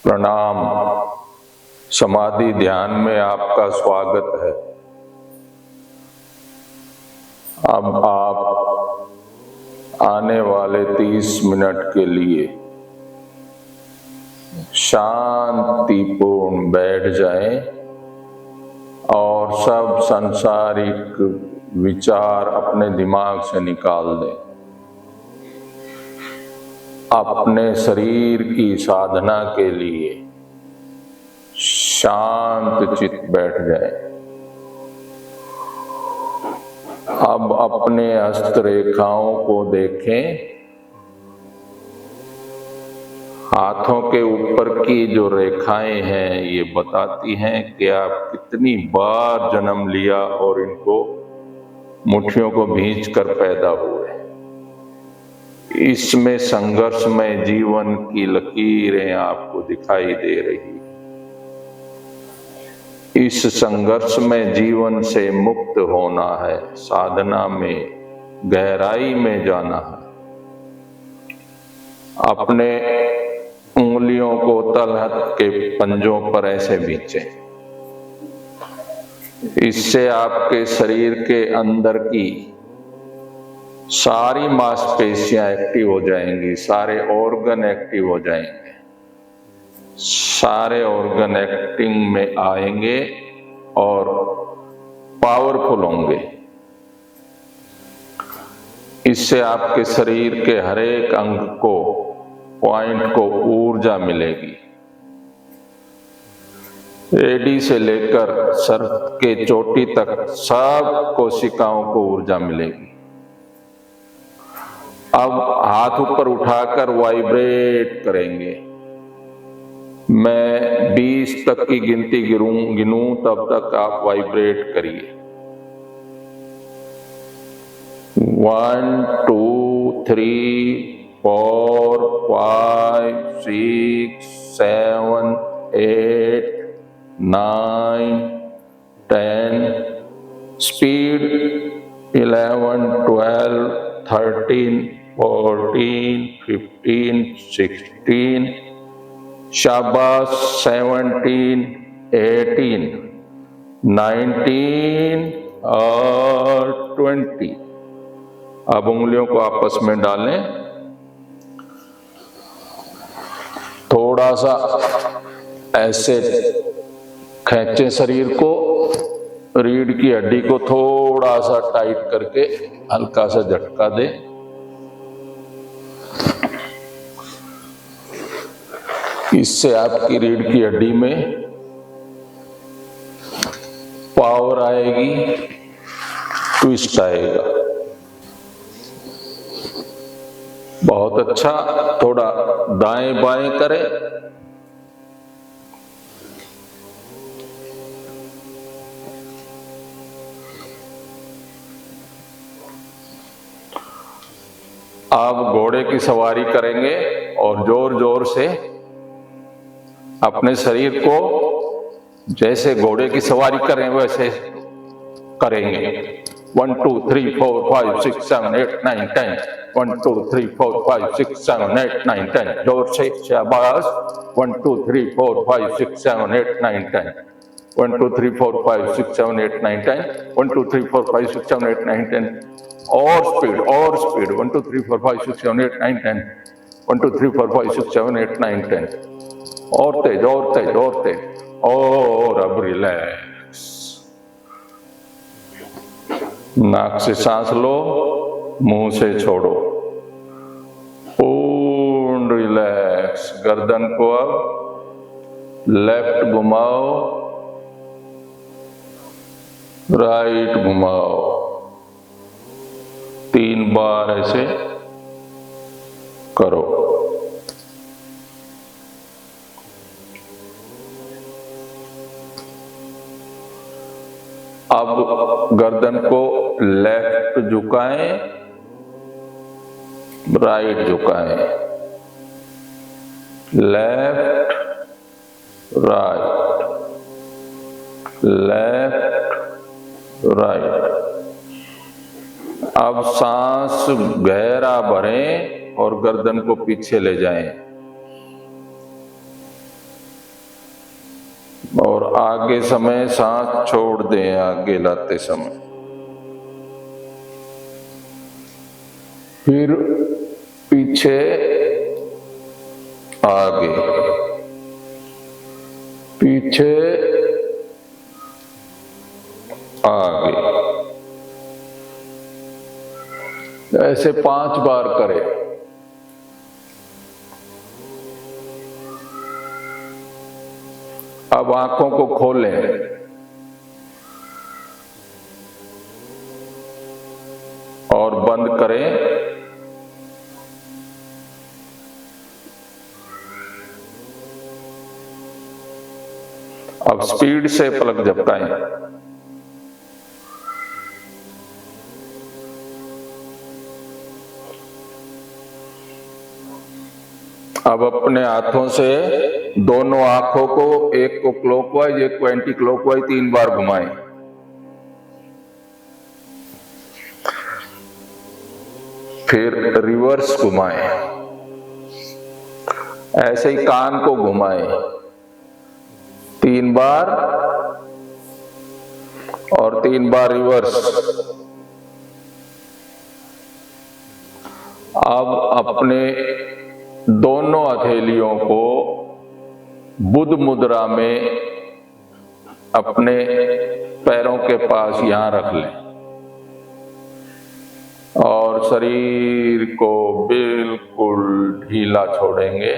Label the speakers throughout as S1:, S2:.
S1: प्रणाम। समाधि ध्यान में आपका स्वागत है। अब आप आने वाले 30 मिनट के लिए शांतिपूर्ण बैठ जाएं और सब सांसारिक विचार अपने दिमाग से निकाल दें। अपने शरीर की साधना के लिए शांत चित्त बैठ जाए। अब अपने हस्तरेखाओं को देखें। हाथों के ऊपर की जो रेखाएं हैं ये बताती हैं कि आप कितनी बार जन्म लिया और इनको मुट्ठियों को भींच कर पैदा हुए। इसमें संघर्षमय जीवन की लकीरें आपको दिखाई दे रही। इस संघर्षमय जीवन से मुक्त होना है, साधना में गहराई में जाना है। अपने उंगलियों को तलहट के पंजों पर ऐसे खींचें। इससे आपके शरीर के अंदर की सारी मांसपेशियां एक्टिव हो जाएंगी, सारे ऑर्गन एक्टिव हो जाएंगे, सारे ऑर्गन एक्टिंग में आएंगे और पावरफुल होंगे। इससे आपके शरीर के हर एक अंग को, पॉइंट को ऊर्जा मिलेगी। एडी से लेकर सर के चोटी तक सब कोशिकाओं को ऊर्जा मिलेगी। अब हाथ ऊपर उठाकर वाइब्रेट करेंगे। मैं 20 तक की गिनती गिनूं तब तक आप वाइब्रेट करिए। 1 2 3 4 5 6 7 8 9 10 स्पीड 11 12 13 14 15 16 शाबाश 17 18 19 और 20। अब उंगलियों को आपस में डालें। थोड़ा सा ऐसे खींचें शरीर को, रीढ़ की हड्डी को थोड़ा सा टाइट करके हल्का सा झटका दें। इससे आपकी रीढ़ की हड्डी में पावर आएगी, ट्विस्ट आएगा। बहुत अच्छा। थोड़ा दाएं बाएं करें। आप घोड़े की सवारी करेंगे और जोर जोर से अपने शरीर को जैसे घोड़े की सवारी करें वैसे करेंगे। 1 2 3 4 5 6 7 8 9 10 1 2 3 4 5 6 7 8 9 10 जोर से शाबाश। 1 2 3 4 5 6 7 8 9 10 1 2 3 4 5 6 7 8 9 10 1 2 3 4 5 6 7 8 9 10 और स्पीड 1 2 3 4 5 6 7 8 9 10 1 2 3 4 5 6 7 8 9 10 और तेज और तेज और तेज। और अब रिलैक्स। नाक से सांस लो, मुंह से छोड़ो। पूर्ण रिलैक्स। गर्दन को अब लेफ्ट घुमाओ, राइट घुमाओ। 3 बार ऐसे करो। अब गर्दन को लेफ्ट झुकाएं, राइट झुकाएं, लेफ्ट राइट, लेफ्ट राइट। अब सांस गहरा भरें और गर्दन को पीछे ले जाएं। आगे समय सांस छोड़ दें, आगे लाते समय। फिर पीछे, आगे, पीछे, आगे, ऐसे 5 बार करें। अब आंखों को खोलें और बंद करें। अब स्पीड से पलक झपकाएं। अब अपने हाथों से दोनों आंखों को, एक को क्लॉकवाइज, एक को एंटी क्लॉकवाइज 3 बार घुमाएं। फिर रिवर्स घुमाएं। ऐसे ही कान को घुमाएं 3 बार और 3 बार रिवर्स। अब अपने दोनों हथेलियों को बुद्ध मुद्रा में अपने पैरों के पास यहां रख लें और शरीर को बिल्कुल ढीला छोड़ेंगे।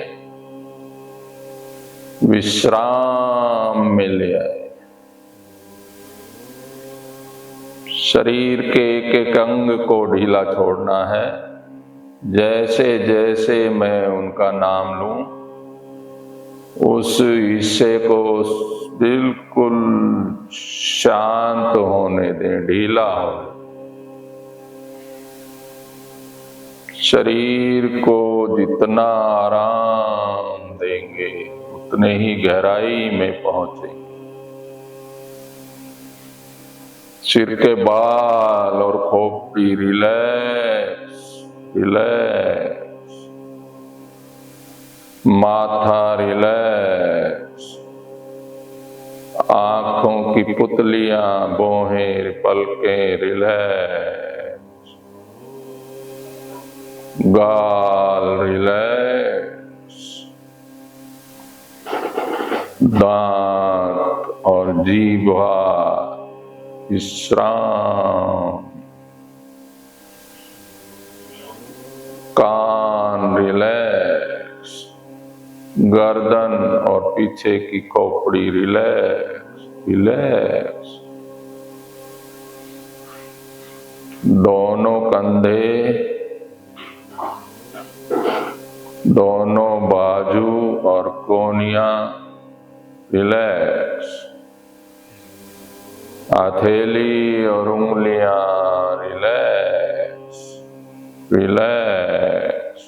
S1: विश्राम में ले आए। शरीर के एक एक अंग को ढीला छोड़ना है। जैसे जैसे मैं उनका नाम लूं, उस हिस्से को बिल्कुल शांत होने दें, ढीला हो। शरीर को जितना आराम देंगे उतने ही गहराई में पहुंचेंगे। सिर के बाल और खोपड़ी रिलैक्स, रिलैक्स, माथा रिलैक्स, आंखों की पुतलियां, भौहें, पलकें रिलैक्स, गाल रिलैक्स, दांत और जीभा विश्राम, कान रिलैक्स, गर्दन और पीछे की खोपड़ी रिलैक्स, रिलैक्स, दोनों कंधे, दोनों बाजू और कोहनियां रिलैक्स, हथेली और उंगलियां रिलैक्स, रिलैक्स,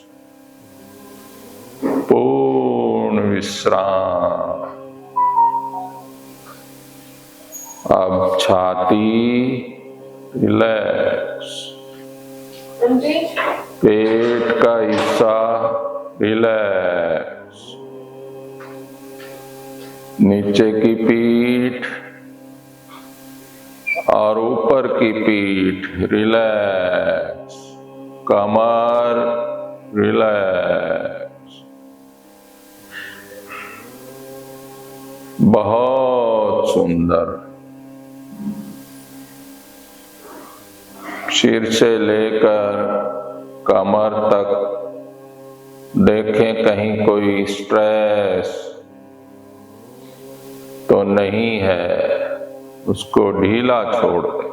S1: पूर्ण विश्राम। अब छाती रिलैक्स, पेट का हिस्सा रिलैक्स, नीचे की पीठ और ऊपर की पीठ रिलैक्स, कमर रिलैक्स। बहुत सुंदर। सिर से लेकर कमर तक देखें कहीं कोई स्ट्रेस तो नहीं है, उसको ढीला छोड़ दें।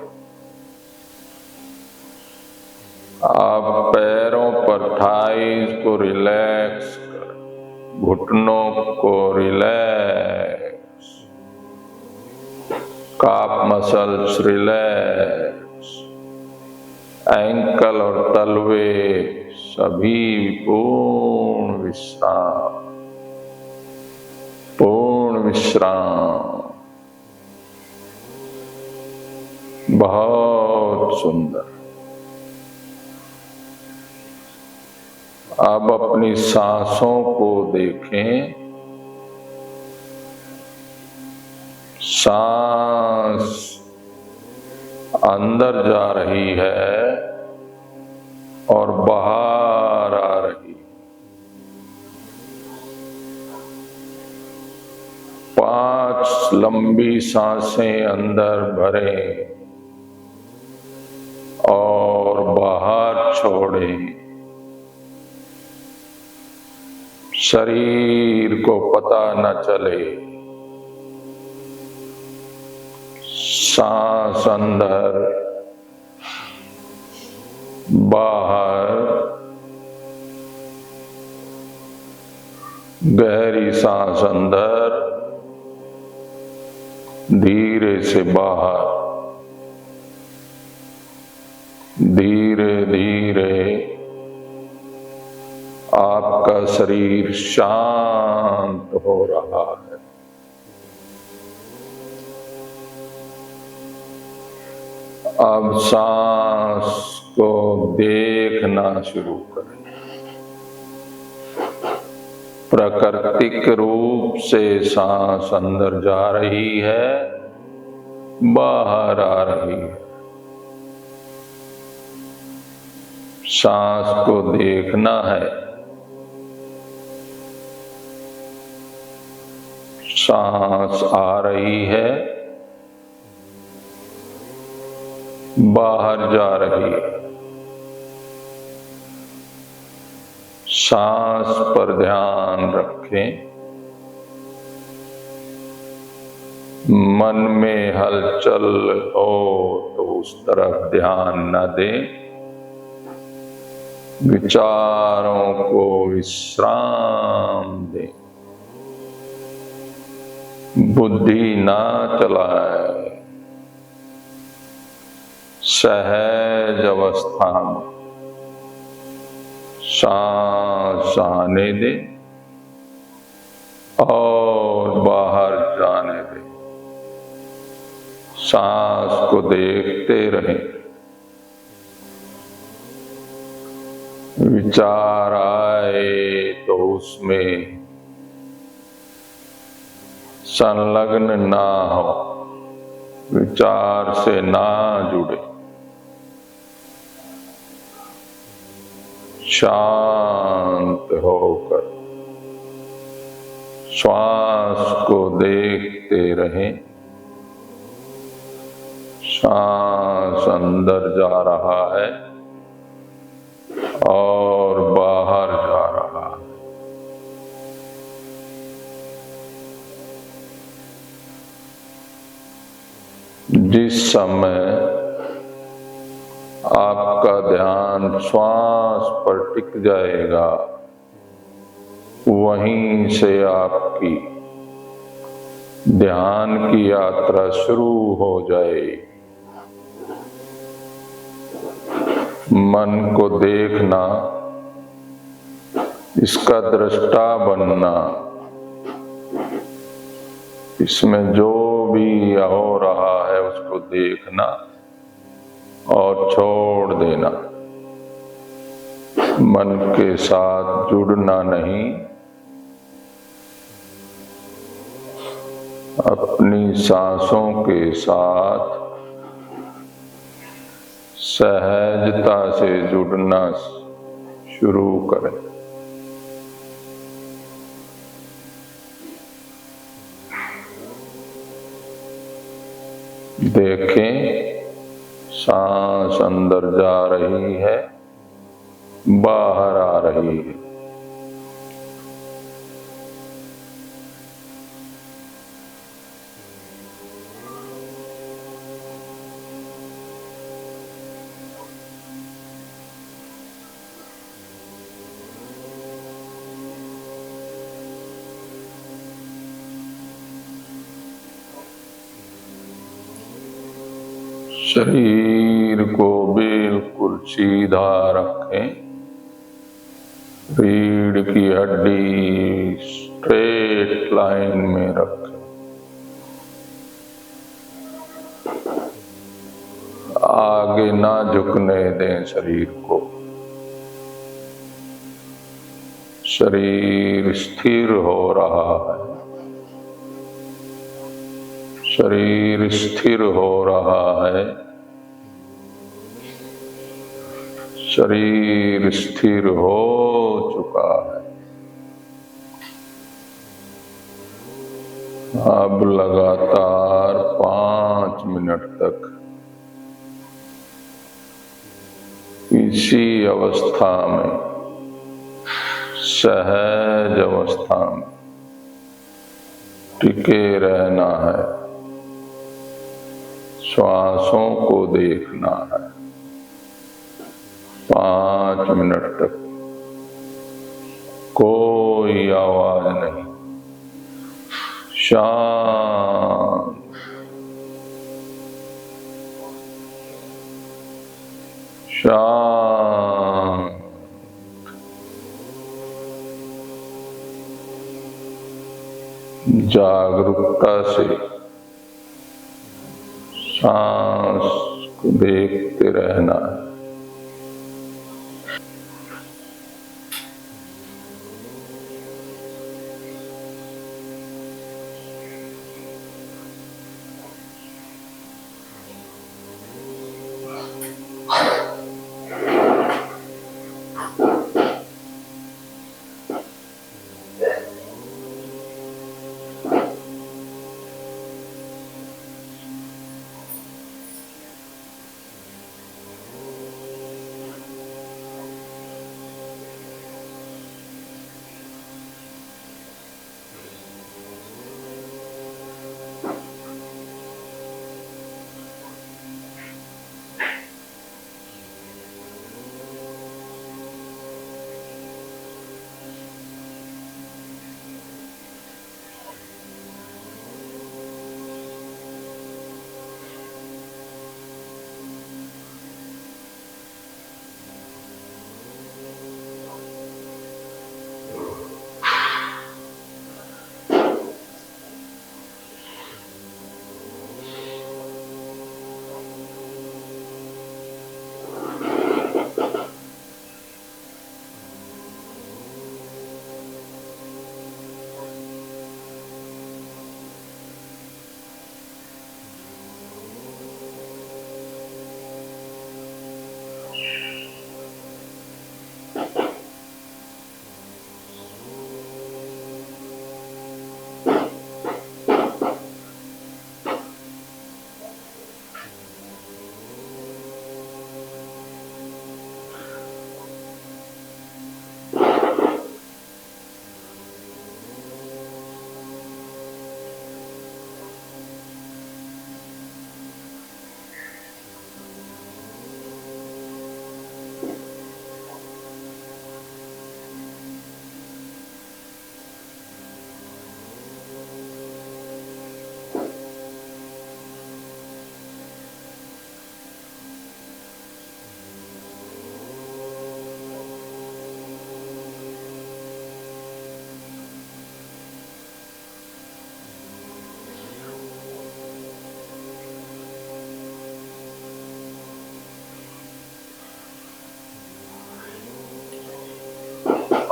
S1: आप पैरों पर थाइस को रिलैक्स करें, घुटनों को रिलैक्स, काफ मसल्स रिलैक्स, एंकल और तलवे सभी पूर्ण विश्राम, पूर्ण विश्राम। बहुत सुंदर। अब अपनी सांसों को देखें। सांस अंदर जा रही है और बाहर आ रही। 5 लंबी सांसें अंदर भरें और बाहर छोड़ें। शरीर को पता न चले। सांस अंदर बाहर, गहरी सांस अंदर, धीरे से बाहर। धीरे धीरे आपका शरीर शांत हो रहा है। अब सांस को देखना शुरू करें। प्राकृतिक रूप से सांस अंदर जा रही है, बाहर आ रही है। सांस को देखना है। सांस आ रही है, बाहर जा रही है। सांस पर ध्यान रखें। मन में हलचल हो तो उस तरफ ध्यान न दें। विचारों को विश्राम दें। बुद्धि ना चलाएं। सहज अवस्था में सांस आने दें और बाहर जाने दें। सांस को देखते रहें। विचार आए तो उसमें संलग्न ना हो, विचार से ना जुड़े। शांत होकर श्वास को देखते रहें। सांस अंदर जा रहा है और बाहर जा रहा है। जिस समय आपका ध्यान श्वास पर टिक जाएगा, वहीं से आपकी ध्यान की यात्रा शुरू हो जाएगी। मन को देखना, इसका दृष्टा बनना, इसमें जो भी हो रहा है उसको देखना और छोड़ देना। मन के साथ जुड़ना नहीं, अपनी सांसों के साथ सहजता से जुड़ना शुरू करें। देखें, सांस अंदर जा रही है, बाहर आ रही है। शरीर को बिल्कुल सीधा रखें। रीढ़ की हड्डी स्ट्रेट लाइन में रखें। आगे ना झुकने दें शरीर को। शरीर स्थिर हो रहा है। शरीर स्थिर हो रहा है, शरीर स्थिर हो चुका है। अब लगातार 5 मिनट तक इसी अवस्था में, सहज अवस्था में टिके रहना है। श्वासों को देखना है। 5 मिनट तक कोई आवाज नहीं, शांत, शांत। जागरूकता से सांस को देखते रहना है।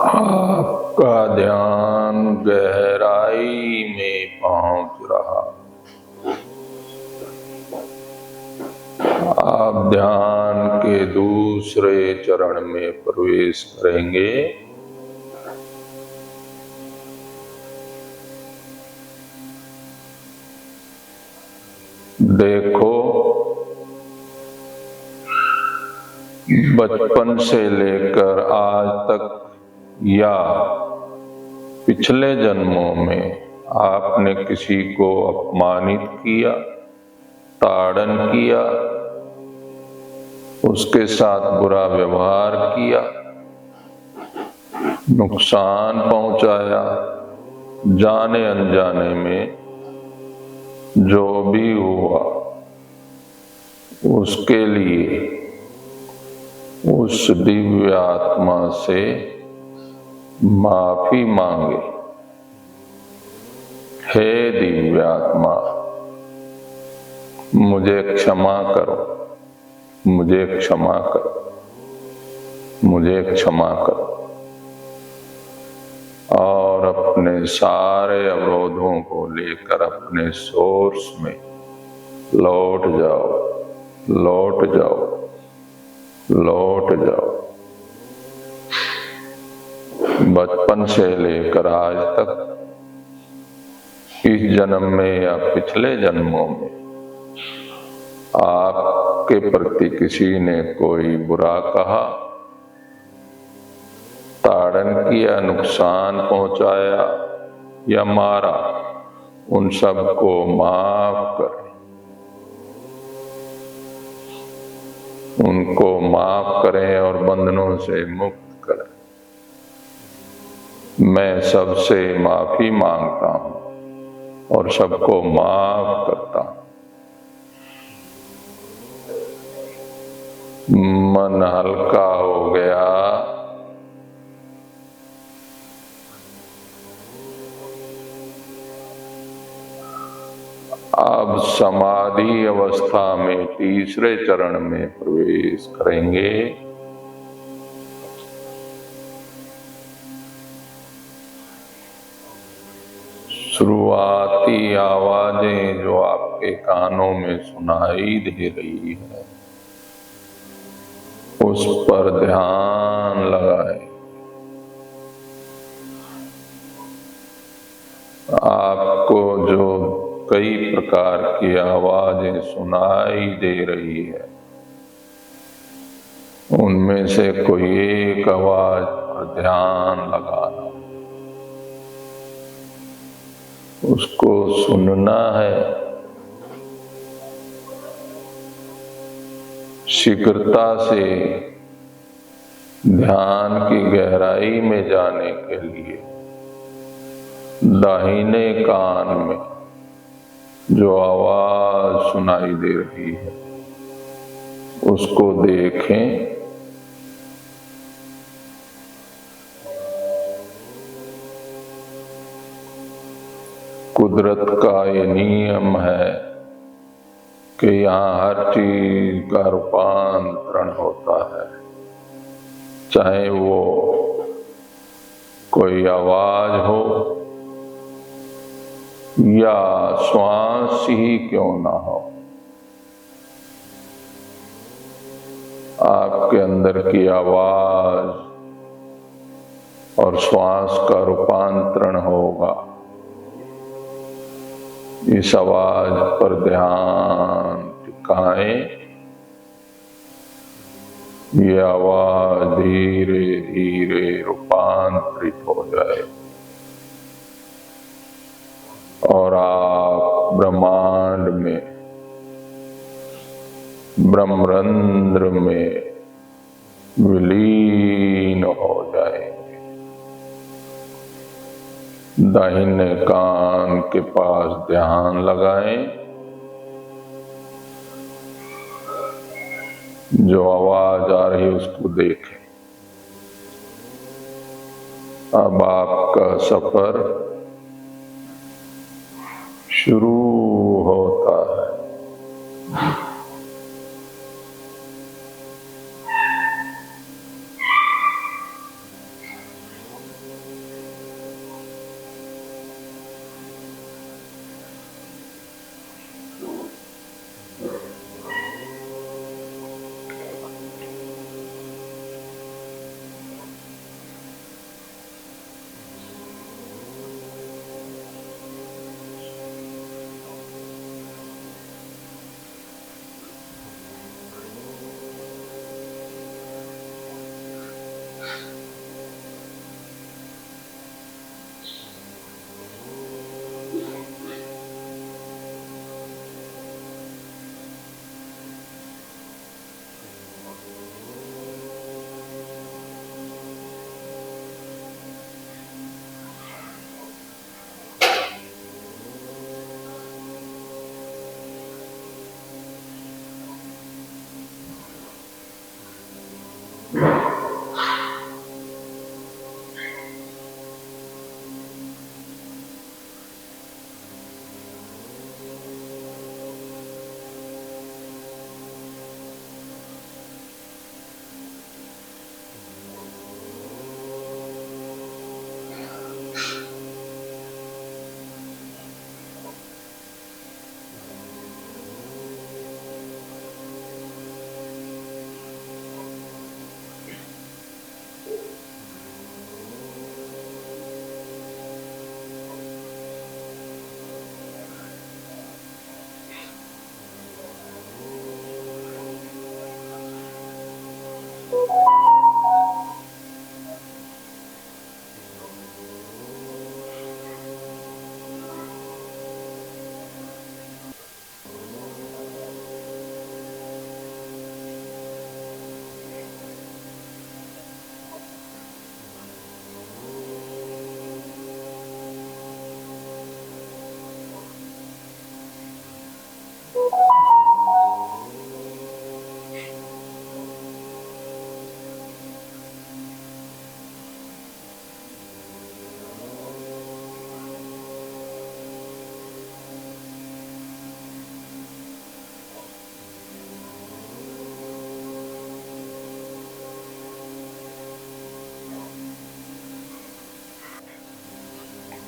S1: आपका ध्यान गहराई में पहुंच रहा। आप ध्यान के दूसरे चरण में प्रवेश करेंगे। देखो, बचपन से लेकर आज तक या पिछले जन्मों में आपने किसी को अपमानित किया, ताड़न किया, उसके साथ बुरा व्यवहार किया, नुकसान पहुंचाया, जाने अनजाने में जो भी हुआ उसके लिए उस दिव्य आत्मा से माफी मांगे। हे दिव्य आत्मा, मुझे क्षमा करो, मुझे क्षमा करो, मुझे क्षमा करो। और और अपने सारे अवरोधों को लेकर अपने सोर्स में लौट जाओ, लौट जाओ, लौट जाओ। बचपन से लेकर आज तक, इस जन्म में या पिछले जन्मों में आपके प्रति किसी ने कोई बुरा कहा, ताड़न किया, नुकसान पहुंचाया या मारा, उन सब को माफ करें, उनको माफ करें और बंधनों से मुक्त करें। मैं सबसे माफी मांगता हूँ और सबको माफ करता हूँ। मन हल्का हो गया। अब समाधि अवस्था में तीसरे चरण में प्रवेश करेंगे। शुरुआती आवाजें जो आपके कानों में सुनाई दे रही है, उस पर ध्यान लगाएं। आपको जो कई प्रकार की आवाजें सुनाई दे रही है, उनमें से कोई एक आवाज पर ध्यान लगाना, उसको सुनना है। शीघ्रता से ध्यान की गहराई में जाने के लिए दाहिने कान में जो आवाज सुनाई दे रही है, उसको देखें। कुदरत का ये नियम है कि यहाँ हर चीज का रूपांतरण होता है, चाहे वो कोई आवाज हो या श्वास ही क्यों ना हो। आपके अंदर की आवाज और श्वास का रूपांतरण होगा। इस आवाज पर ध्यान टिकाएं। ये आवाज धीरे धीरे रूपांतरित हो जाए और आप ब्रह्मांड में, ब्रह्मरंध्र में विलीन हो जाएंगे। दाहिने कान के पास ध्यान लगाएं। जो आवाज आ रही है उसको देखें। अब आपका सफर शुरू होता है।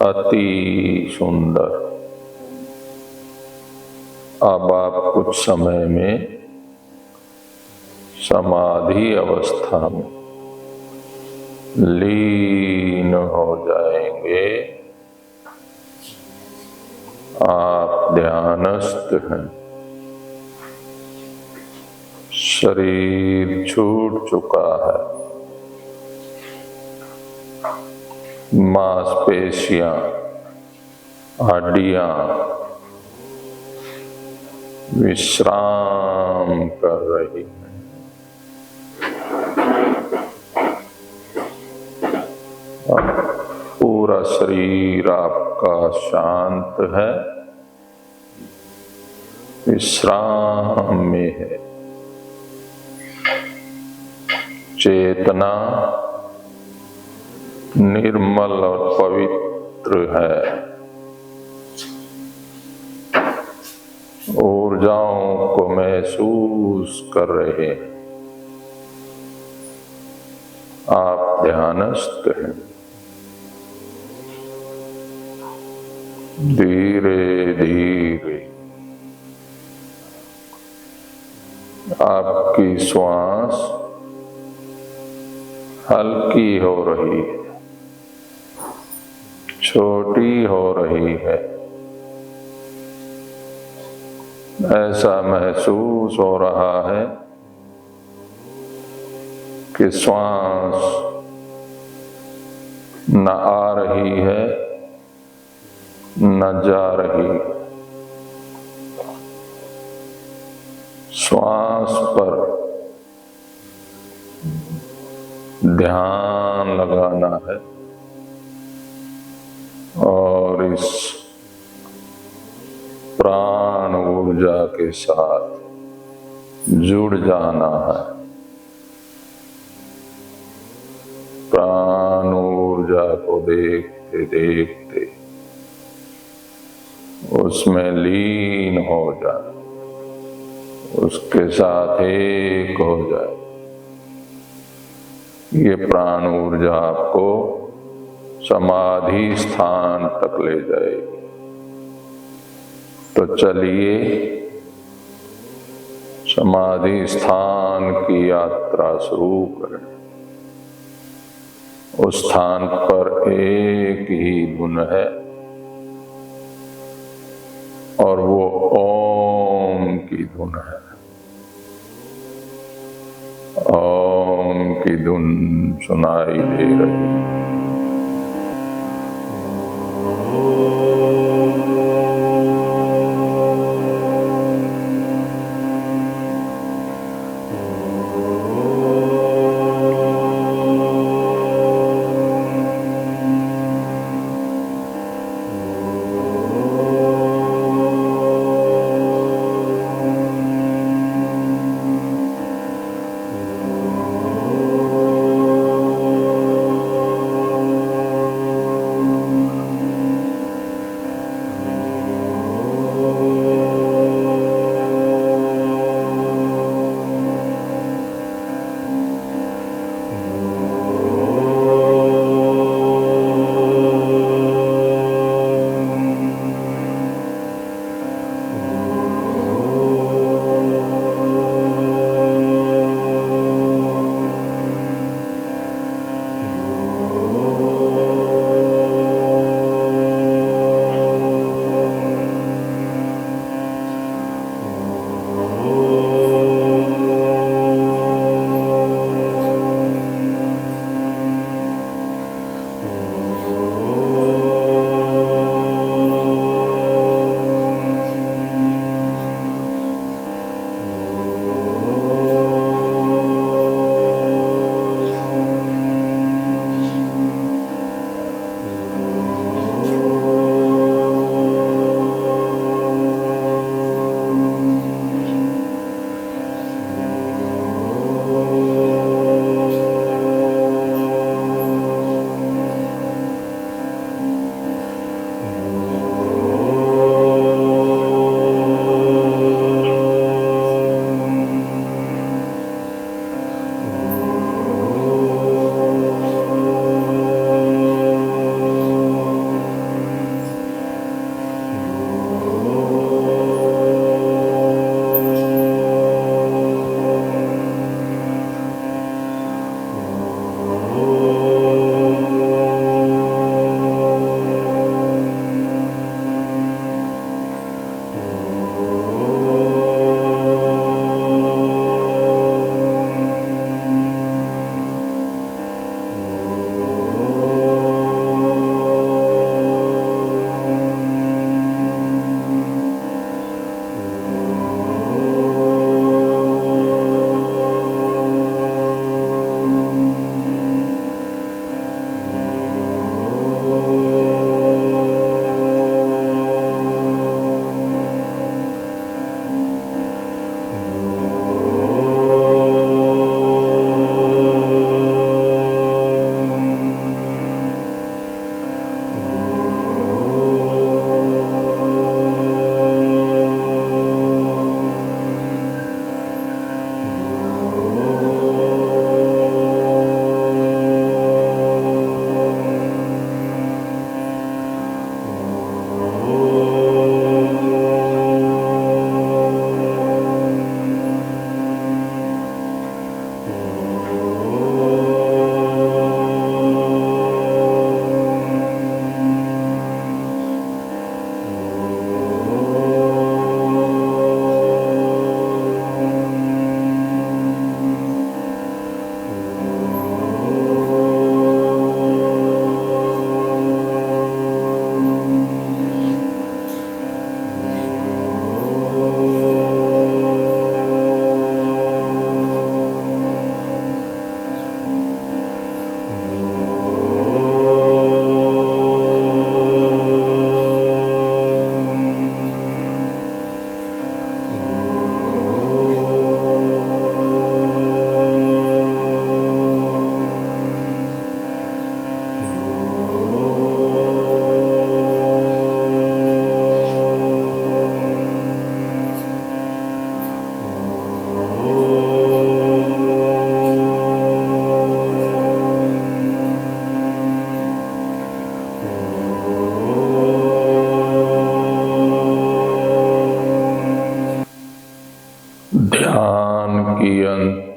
S1: अति सुंदर। अब आप कुछ समय में समाधि अवस्था में लीन हो जाएंगे। आप ध्यानस्थ हैं। शरीर छूट चुका है। मांसपेशियां, हड्डियां विश्राम कर रही हैं। अब पूरा शरीर आपका शांत है, विश्राम में है। चेतना निर्मल और पवित्र है। ऊर्जाओं को महसूस कर रहे हैं। आप ध्यानस्थ हैं। धीरे धीरे आपकी श्वास हल्की हो रही है, छोटी हो रही है। ऐसा महसूस हो रहा है कि श्वास न आ रही है न जा रही है। श्वास पर ध्यान लगाना है और इस प्राण ऊर्जा के साथ जुड़ जाना है। प्राण ऊर्जा को देखते देखते उसमें लीन हो जाए, उसके साथ एक हो जाए। ये प्राण ऊर्जा आपको समाधि स्थान तक ले जाएगी। तो चलिए समाधि स्थान की यात्रा शुरू करें। उस स्थान पर एक ही धुन है और वो ओम की धुन है। ओम की धुन सुनाई दे रही है।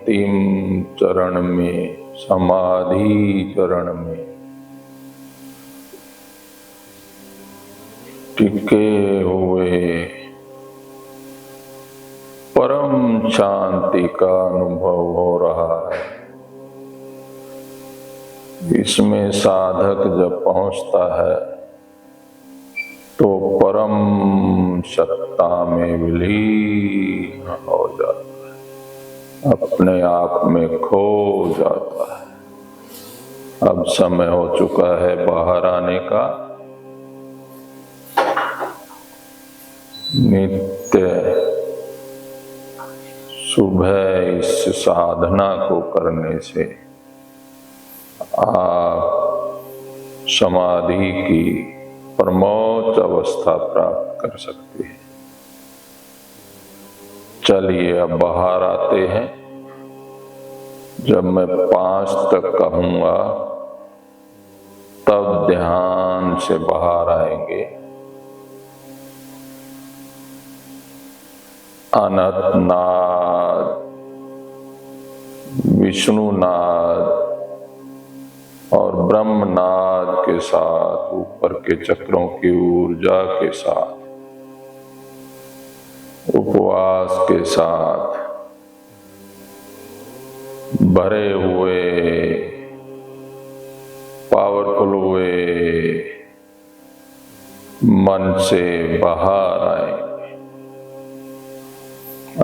S1: अंतिम चरण में, समाधि चरण में टिके हुए परम शांति का अनुभव हो रहा है। इसमें साधक जब पहुंचता है तो परम सत्ता में विलीन हो जाता है, अपने आप में खो जाता है। अब समय हो चुका है बाहर आने का। नित्य सुबह इस साधना को करने से आप समाधि की परमोच्च अवस्था प्राप्त कर सकते हैं। चलिए अब बाहर आते हैं। जब मैं 5 तक कहूँगा तब ध्यान से बाहर आएंगे। अनंतनाद, विष्णुनाद और ब्रह्मनाद के साथ, ऊपर के चक्रों की ऊर्जा के साथ, उपवास के साथ भरे हुए, पावरफुल हुए मन से बाहर आएंगे।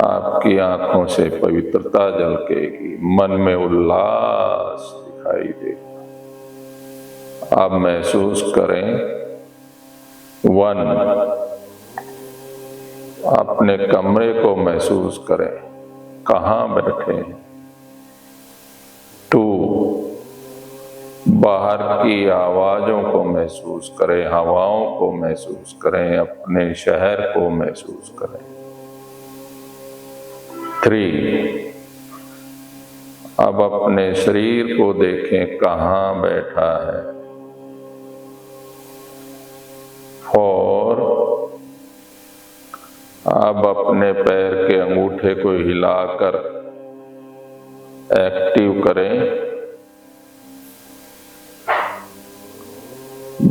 S1: आपकी आंखों से पवित्रता झलकेगी, मन में उल्लास दिखाई देगा। आप महसूस करें 1, अपने कमरे को महसूस करें, कहाँ बैठे हैं। 2, बाहर की आवाजों को महसूस करें, हवाओं को महसूस करें, अपने शहर को महसूस करें। 3, अब अपने शरीर को देखें, कहाँ बैठा है। 4, अब अपने पैर के अंगूठे को हिलाकर एक्टिव करें।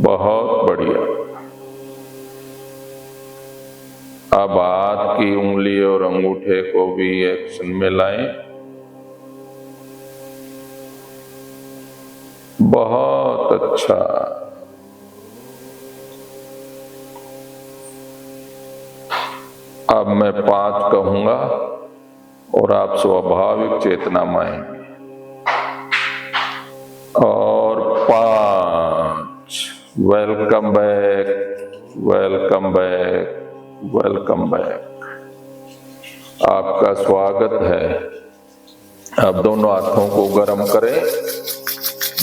S1: बहुत बढ़िया। अब हाथ की उंगली और अंगूठे को भी एक्शन में लाएं। बहुत अच्छा। अब मैं 5 कहूंगा और आप स्वाभाविक चेतना में आएंगे। और 5, welcome back, welcome back, welcome back. आपका स्वागत है। अब दोनों हाथों को गर्म करें।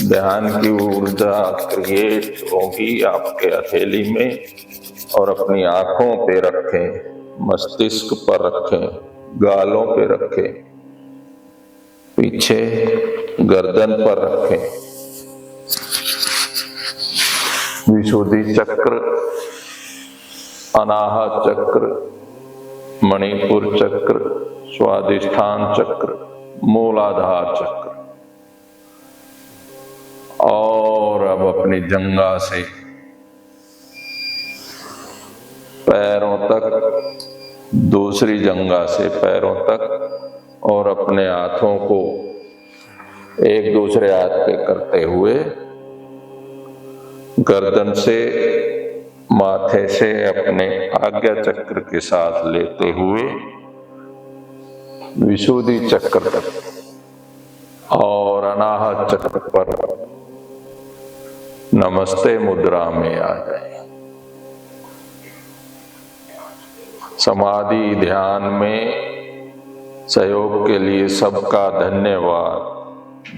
S1: ध्यान की ऊर्जा क्रिएट होगी आपके हथेली में, और अपनी आंखों पे रखें, मस्तिष्क पर रखें, गालों पे रखें, पीछे गर्दन पर रखें। विशुद्धि चक्र, अनाहत चक्र, मणिपुर चक्र, स्वादिष्ठान चक्र, मूलाधार चक्र। और अब अपनी जंघा से पैरों तक, दूसरी जंघा से पैरों तक, और अपने हाथों को एक दूसरे हाथ पे करते हुए गर्दन से, माथे से अपने आज्ञा चक्र के साथ लेते हुए विशुद्धि चक्र तक और अनाहत चक्र पर नमस्ते मुद्रा में आ जाए। समाधि ध्यान में सहयोग के लिए सबका धन्यवाद,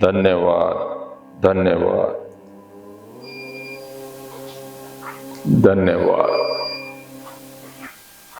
S1: धन्यवाद, धन्यवाद, धन्यवाद।